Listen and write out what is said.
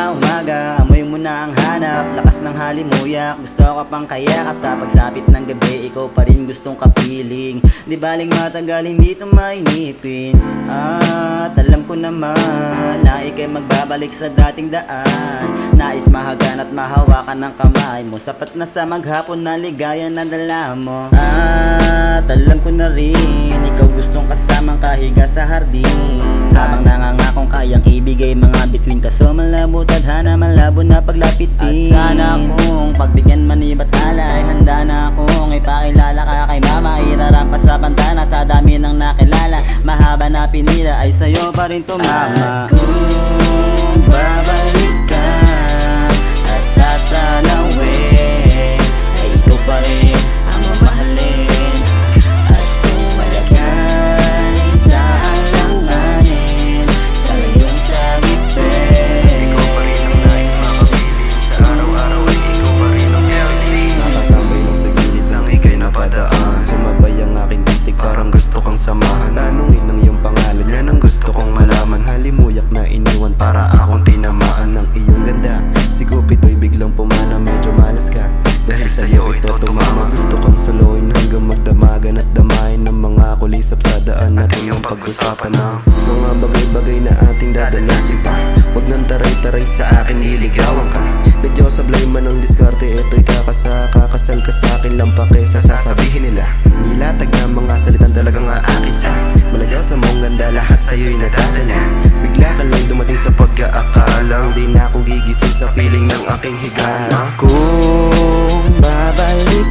sa umaga, amoy mo na ang hanap, lakas ng halimuyak, gusto ka pang kayakap. Sa pagsapit ng gabi, ikaw pa rin gustong kapiling. Di baling matagal, hindi ito mainipin. At alam ko naman na ika'y magbabalik sa dating daan. Nais mahagan at mahawakan ng kamay mo, sapat na sa maghapon na ligaya na dala mo. At alam ko na rin, ikaw gustong kasamang kahiga sa hardin, habang nangangakong kayang ibigay mga bituin. Kaso malabo tadhana, malabo na paglapitin. At sana kung pagbigyan manibat alay, handa na akong ipakilala ka kay mama. Irarampas sa pantana sa dami ng nakilala, mahaba na pinila ay sa'yo pa rin tumama. At kung babalik ka at tatanawin, ay ikaw pa rin ang mamahalin. At kung malagay sa alanganin, sa iyong sagipin, ikaw pa rin ang nais makapiling. Sa araw-araw ay ikaw pa rin ang everything. Nakatambay lang sa gilid ng ika'y napadaan, sumabay ang aking titik, parang gusto kang samahan. Tanungin ang iyong pangalan, yan ang gusto kong malaman. Halimuyak na iniwan para akong tinamaan ng iyong ganda. Si Cupito'y biglang pumana, medyo malas ka dahil sa'yo ito tumama. Gusto kang suluin hanggang magdamagan at damayin ng mga kulisap sa daan natin yung pag-usapan ng mga bagay-bagay na ating dadalasin pa. Huwag nang taray-taray sa akin, liligawan ka. Medyo sablay man ang diskarte, ito'y kakasal ka sa akin lang pake sa sasabihin nila. Nilatag na mga salitan talagang aakit sa malagaw sa mong ganda, lahat sa'yo'y nadadala. Bigla ka lang dumating sa pagkaakalang di na ako gigising sa piling ng aking higala. kung babalik